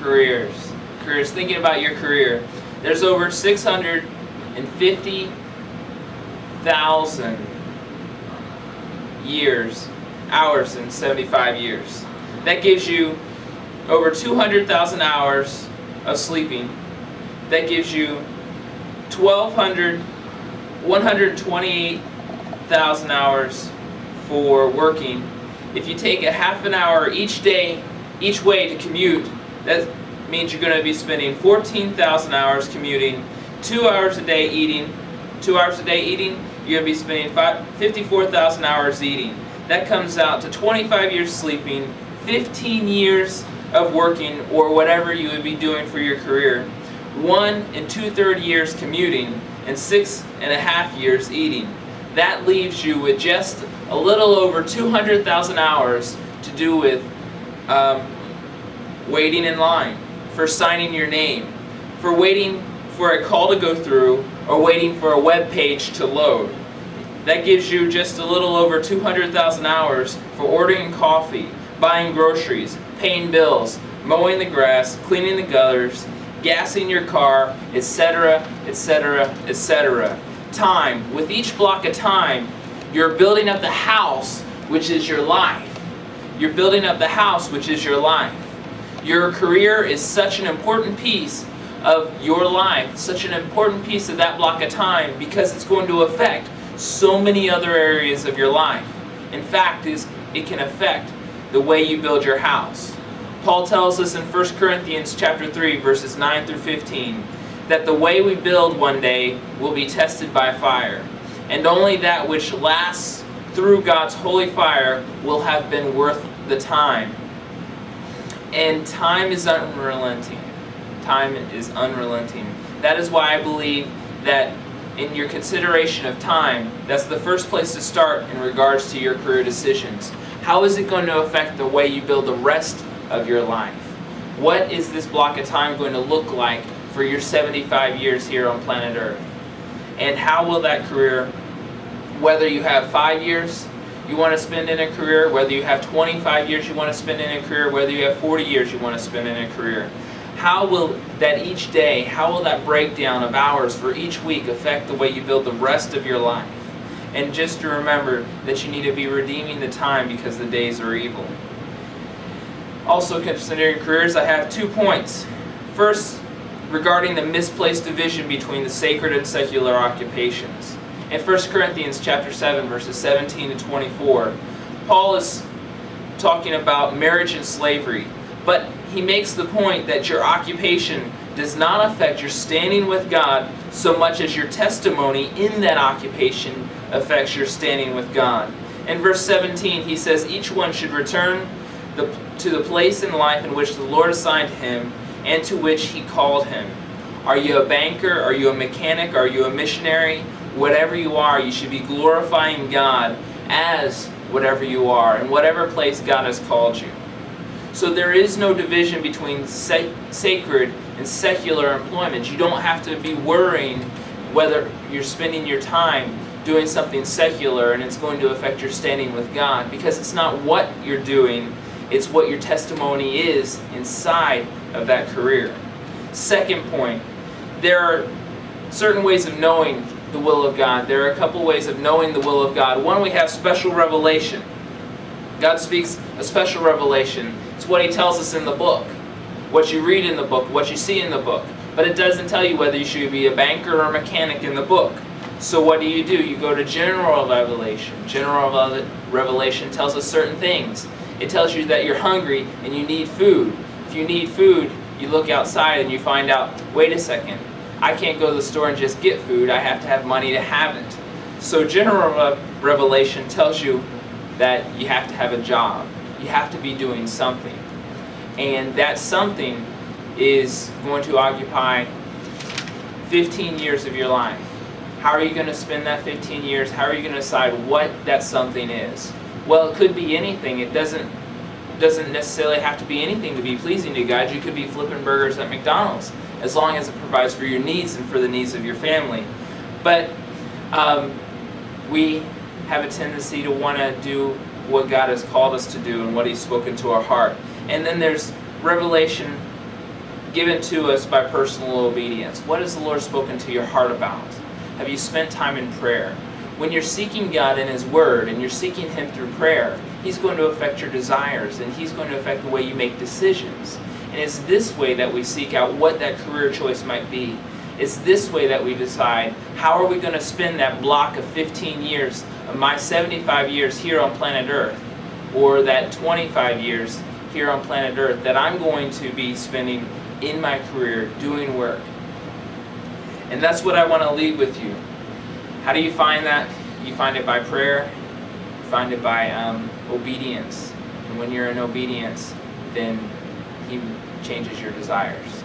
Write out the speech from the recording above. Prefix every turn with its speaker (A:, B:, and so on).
A: careers. Thinking about your career. There's over 650,000 hours in 75 years. That gives you over 200,000 hours of sleeping. That gives you 128,000 hours for working. If you take a half an hour each day, each way to commute, that means you're going to be spending 14,000 hours commuting, 2 hours a day eating. 2 hours a day eating, you're going to be spending 54,000 hours eating. That comes out to 25 years sleeping, 15 years of working, or whatever you would be doing for your career, 1 2/3 years commuting, and 6.5 years eating. That leaves you with just a little over 200,000 hours to do with waiting in line, for signing your name, for waiting for a call to go through, or waiting for a web page to load. That gives you just a little over 200,000 hours for ordering coffee, buying groceries, paying bills, mowing the grass, cleaning the gutters, gassing your car, etc., etc., etc. Time. With each block of time, you're building up the house, which is your life. You're building up the house, which is your life. Your career is such an important piece of your life, such an important piece of that block of time, because it's going to affect so many other areas of your life. In fact, it can affect the way you build your house. Paul tells us in 1 Corinthians chapter 3, verses 9 through 15, that the way we build one day will be tested by fire, and only that which lasts through God's holy fire will have been worth the time. And time is unrelenting. Time is unrelenting. That is why I believe that in your consideration of time, that's the first place to start in regards to your career decisions. How is it going to affect the way you build the rest of your life? What is this block of time going to look like for your 75 years here on planet Earth? And how will that career, whether you have 5 years you want to spend in a career, whether you have 25 years you want to spend in a career, whether you have 40 years you want to spend in a career, how will that each day, how will that breakdown of hours for each week affect the way you build the rest of your life? And just to remember that you need to be redeeming the time because the days are evil. Also considering careers, I have 2 points. First, regarding the misplaced division between the sacred and secular occupations. In 1 Corinthians chapter 7, verses 17 to 24, Paul is talking about marriage and slavery, but he makes the point that your occupation does not affect your standing with God so much as your testimony in that occupation affects your standing with God. In verse 17, he says, each one should return to the place in life in which the Lord assigned him and to which he called him. Are you a banker? Are you a mechanic? Are you a missionary? Whatever you are, you should be glorifying God as whatever you are, in whatever place God has called you. So there is no division between sacred and secular employment. You don't have to be worrying whether you're spending your time doing something secular and it's going to affect your standing with God, because it's not what you're doing, it's what your testimony is inside of that career. Second point, there are certain ways of knowing the will of God. There are a couple ways of knowing the will of God. One, we have special revelation. God speaks a special revelation. It's what He tells us in the book, what you read in the book, what you see in the book. But it doesn't tell you whether you should be a banker or a mechanic in the book. So what do? You go to general revelation. General revelation tells us certain things. It tells you that you're hungry and you need food. If you need food, you look outside and you find out, wait a second, I can't go to the store and just get food. I have to have money to have it. So general revelation tells you that you have to have a job. You have to be doing something. And that something is going to occupy 15 years of your life. How are you going to spend that 15 years? How are you going to decide what that something is? Well, it could be anything. It doesn't necessarily have to be anything to be pleasing to God. You could be flipping burgers at McDonald's, as long as it provides for your needs and for the needs of your family. But we have a tendency to want to do what God has called us to do and what He's spoken to our heart. And then there's revelation given to us by personal obedience. What has the Lord spoken to your heart about? Have you spent time in prayer? When you're seeking God in His Word and you're seeking Him through prayer, He's going to affect your desires and He's going to affect the way you make decisions. And it's this way that we seek out what that career choice might be. It's this way that we decide how are we going to spend that block of 15 years of my 75 years here on planet Earth, or that 25 years here on planet Earth that I'm going to be spending in my career doing work. And that's what I want to leave with you. How do you find that? You find it by prayer. You find it by obedience. And when you're in obedience, then He changes your desires.